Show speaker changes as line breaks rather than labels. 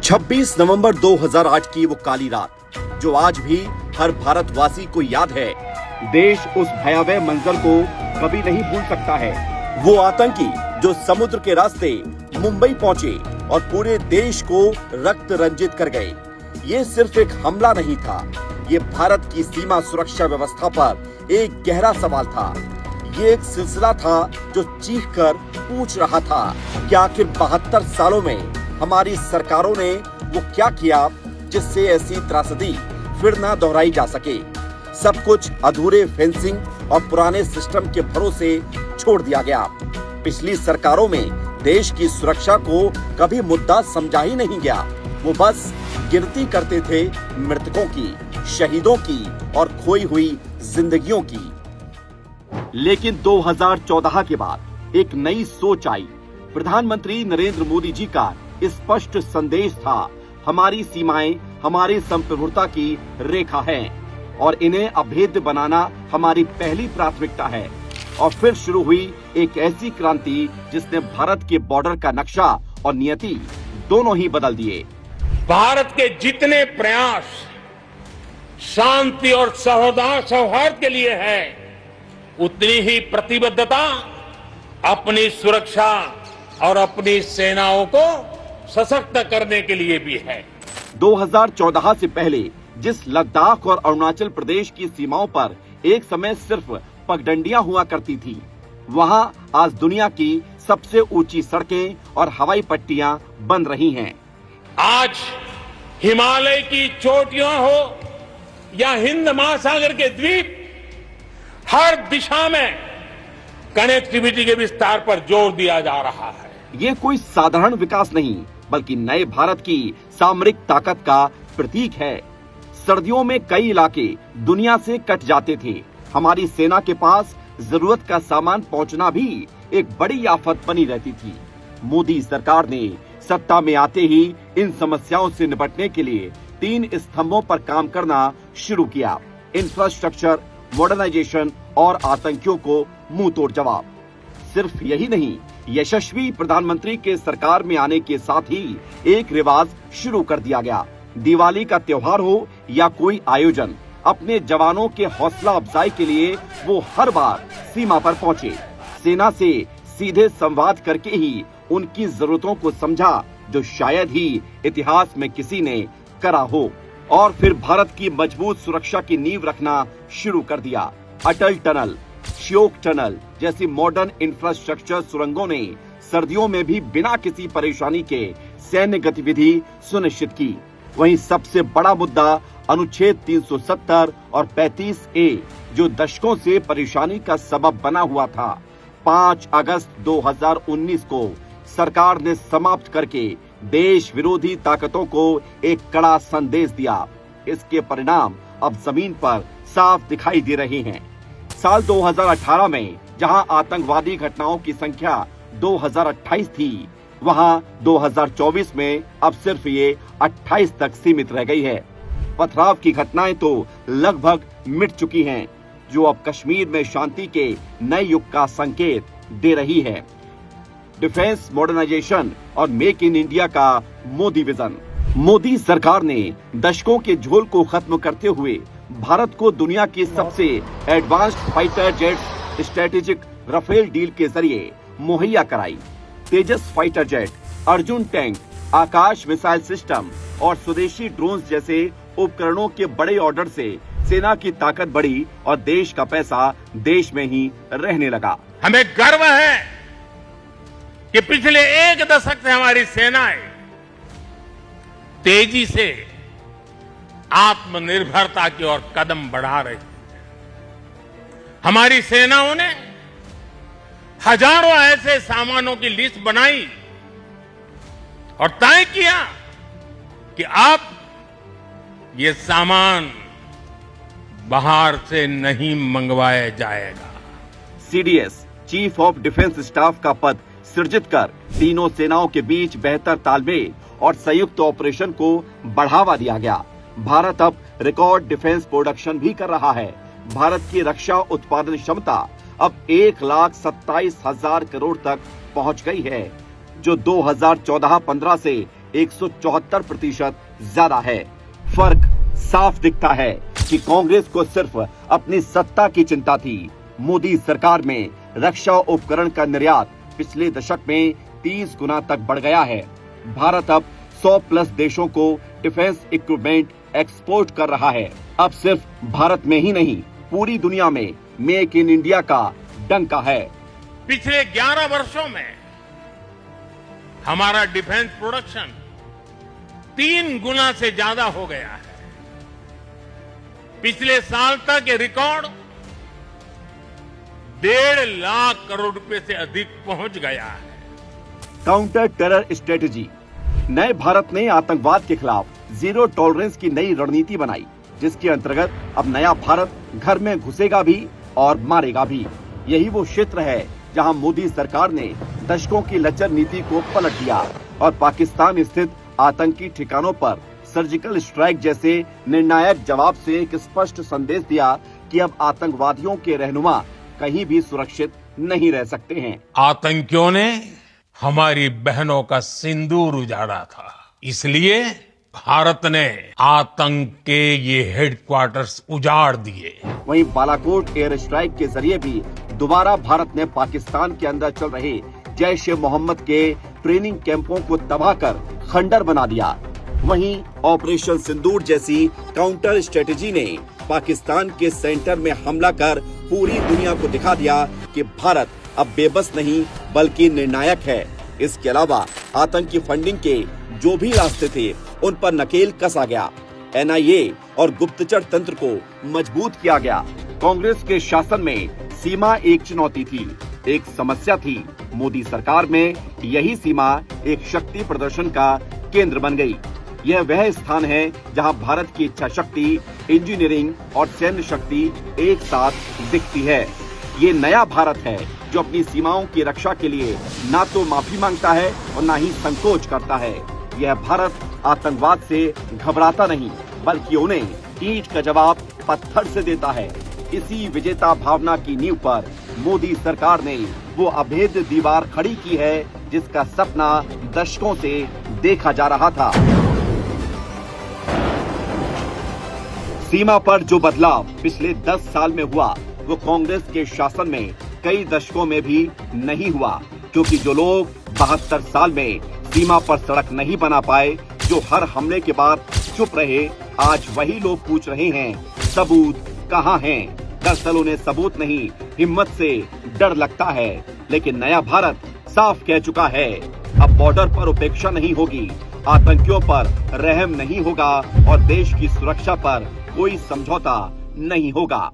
26 नवंबर 2008 की वो काली रात जो आज भी हर भारतवासी को याद है। देश उस भयावह मंजर को कभी नहीं भूल सकता है। वो आतंकी जो समुद्र के रास्ते मुंबई पहुंचे और पूरे देश को रक्त रंजित कर गए। ये सिर्फ एक हमला नहीं था, ये भारत की सीमा सुरक्षा व्यवस्था पर एक गहरा सवाल था। ये एक सिलसिला था जो चीख कर पूछ रहा था कि आखिर 72 सालों में हमारी सरकारों ने वो क्या किया जिससे ऐसी त्रासदी फिर ना दोहराई जा सके। सब कुछ अधूरे फेंसिंग और पुराने सिस्टम के भरोसे छोड़ दिया गया। पिछली सरकारों में देश की सुरक्षा को कभी मुद्दा समझा ही नहीं गया। वो बस गिनती करते थे मृतकों की, शहीदों की और खोई हुई जिंदगियों की। लेकिन 2014 के बाद एक नई सोच आई। प्रधानमंत्री नरेंद्र मोदी जी का स्पष्ट संदेश था, हमारी सीमाएं हमारी संप्रभुता की रेखा हैं और इन्हें अभेद्य बनाना हमारी पहली प्राथमिकता है। और फिर शुरू हुई एक ऐसी क्रांति जिसने भारत के बॉर्डर का नक्शा और नियति दोनों ही बदल दिए।
भारत के जितने प्रयास शांति और सौहार्द के लिए है, उतनी ही प्रतिबद्धता अपनी सुरक्षा और अपनी सेनाओं को सशक्त करने के लिए भी है।
2014 से पहले जिस लद्दाख और अरुणाचल प्रदेश की सीमाओं पर एक समय सिर्फ पगडंडियां हुआ करती थी, वहां आज दुनिया की सबसे ऊंची सड़कें और हवाई पट्टियां बन रही हैं।
आज हिमालय की चोटियां हो या हिंद महासागर के द्वीप, हर दिशा में कनेक्टिविटी के विस्तार पर जोर दिया जा रहा है।
ये कोई साधारण विकास नहीं, बल्कि नए भारत की सामरिक ताकत का प्रतीक है। सर्दियों में कई इलाके दुनिया से कट जाते थे। हमारी सेना के पास जरूरत का सामान पहुंचना भी एक बड़ी आफत बनी रहती थी। मोदी सरकार ने सत्ता में आते ही इन समस्याओं से निपटने के लिए 3 स्तंभों पर काम करना शुरू किया। इंफ्रास्ट्रक्चर, मॉडर्नाइजेशन और आतंकियों को मुंह तोड़ जवाब। सिर्फ यही नहीं, यशस्वी प्रधानमंत्री के सरकार में आने के साथ ही एक रिवाज शुरू कर दिया गया। दिवाली का त्योहार हो या कोई आयोजन, अपने जवानों के हौसला अफजाई के लिए वो हर बार सीमा पर पहुंचे। सेना से सीधे संवाद करके ही उनकी जरूरतों को समझा, जो शायद ही इतिहास में किसी ने करा हो। और फिर भारत की मजबूत सुरक्षा की नींव रखना शुरू कर दिया। अटल टनल, श्योक टनल जैसी मॉडर्न इंफ्रास्ट्रक्चर सुरंगों ने सर्दियों में भी बिना किसी परेशानी के सैन्य गतिविधि सुनिश्चित की। वहीं सबसे बड़ा मुद्दा अनुच्छेद 370 और 35A, जो दशकों से परेशानी का सबब बना हुआ था, 5 अगस्त 2019 को सरकार ने समाप्त करके देश विरोधी ताकतों को एक कड़ा संदेश दिया। इसके परिणाम अब जमीन पर साफ दिखाई दे रहे हैं। साल 2018 में जहां आतंकवादी घटनाओं की संख्या 2028 थी, वहां 2024 में अब सिर्फ ये 28 तक सीमित रह गई है। पथराव की घटनाएं तो लगभग मिट चुकी हैं, जो अब कश्मीर में शांति के नए युग का संकेत दे रही है। डिफेंस मॉडर्नाइजेशन और मेक इन इंडिया का मोदी विजन। मोदी सरकार ने दशकों के झोल को खत्म करते हुए भारत को दुनिया की सबसे advanced fighter jet strategic Rafale deal के जरिए मुहैया कराई। Tejas fighter jet, Arjun tank, Akash missile system और स्वदेशी ड्रोन्स जैसे उपकरणों के बड़े ऑर्डर से सेना की ताकत बढ़ी और देश का पैसा देश में ही रहने लगा।
हमें गर्व है कि पिछले 1 दशक से हमारी सेनाएं तेजी से आत्मनिर्भरता की ओर कदम बढ़ा रही है। हमारी सेनाओं ने हजारों ऐसे सामानों की लिस्ट बनाई और तय किया कि अब ये सामान बाहर से नहीं मंगवाया जाएगा।
CDS, chief of defence staff का पद सृजित कर तीनों सेनाओं के बीच बेहतर तालमेल और संयुक्त ऑपरेशन को बढ़ावा दिया गया। भारत अब रिकॉर्ड डिफेंस प्रोडक्शन भी कर रहा है। भारत की रक्षा उत्पादन क्षमता अब 1,27,000 करोड़ तक पहुंच गई है, जो 2014-15 से 174% ज्यादा है। फर्क साफ दिखता है कि कांग्रेस को सिर्फ अपनी सत्ता की चिंता थी। मोदी सरकार में रक्षा उपकरण का निर्यात पिछले दशक में 30 गुना तक बढ़ गया है। भारत अब 100 प्लस देशों को डिफेंस इक्विपमेंट एक्सपोर्ट कर रहा है। अब सिर्फ भारत में ही नहीं, पूरी दुनिया में मेक इन इंडिया का डंका है।
पिछले 11 वर्षों में हमारा डिफेंस प्रोडक्शन 3 गुना से ज्यादा हो गया है। पिछले साल तक ये रिकॉर्ड 1.5 लाख करोड़ रुपए से अधिक पहुंच गया है।
Counter terror strategy. नए भारत ने आतंकवाद के खिलाफ जीरो टॉलरेंस की नई रणनीति बनाई, जिसके अंतर्गत अब नया भारत घर में घुसेगा भी और मारेगा भी। यही वो क्षेत्र है जहां मोदी सरकार ने दशकों की लचर नीति को पलट दिया और पाकिस्तान स्थित आतंकी ठिकानों पर सर्जिकल स्ट्राइक जैसे निर्णायक जवाब से एक स्पष्ट संदेश दिया कि अब आतंकवादियों के रहनुमा कहीं भी सुरक्षित नहीं रह सकते हैं।
आतंकियों ने हमारी बहनों का सिंदूर उजाड़ा था, इसलिए भारत ने आतंक के ये हेडक्वार्टर्स उजाड़ दिए।
वहीं बालाकोट एयर स्ट्राइक के जरिए भी दोबारा भारत ने पाकिस्तान के अंदर चल रहे जैश ए मोहम्मद के ट्रेनिंग कैंपों को तबाह कर खंडर बना दिया। वहीं ऑपरेशन सिंदूर जैसी काउंटर स्ट्रेटेजी ने पाकिस्तान के सेंटर में हमला कर पूरी दुनिया को दिखा दिया कि भारत अब बेबस नहीं बल्कि निर्णायक है। इसके अलावा आतंकी फंडिंग के जो भी रास्ते थे उन पर नकेल कसा गया। NIA और गुप्तचर तंत्र को मजबूत किया गया। कांग्रेस के शासन में सीमा एक चुनौती थी, एक समस्या थी। मोदी सरकार में यही सीमा एक शक्ति प्रदर्शन का केंद्र बन गई। यह वह स्थान है जहां भारत की इच्छा शक्ति, इंजीनियरिंग और सैन्य शक्ति एक साथ दिखती है। ये नया भारत है जो अपनी सीमाओं की रक्षा के लिए ना तो माफी मांगता है और ना ही संकोच करता है। यह भारत आतंकवाद से घबराता नहीं बल्कि उन्हें ईंट का जवाब पत्थर से देता है। इसी विजेता भावना की नींव पर मोदी सरकार ने वो अभेद दीवार खड़ी की है जिसका सपना दशकों से देखा जा रहा था। सीमा पर जो बदलाव पिछले 10 साल में हुआ वो कांग्रेस के शासन में कई दशकों में भी नहीं हुआ, क्योंकि जो लोग 72 साल में सीमा पर सड़क नहीं बना पाए, जो हर हमले के बाद चुप रहे, आज वही लोग पूछ रहे हैं सबूत कहाँ हैं? दरअसल उन्हें सबूत नहीं, हिम्मत से डर लगता है। लेकिन नया भारत साफ कह चुका है, अब बॉर्डर पर उपेक्षा नहीं होगी, आतंकियों पर रहम नहीं होगा और देश की सुरक्षा पर कोई समझौता नहीं होगा।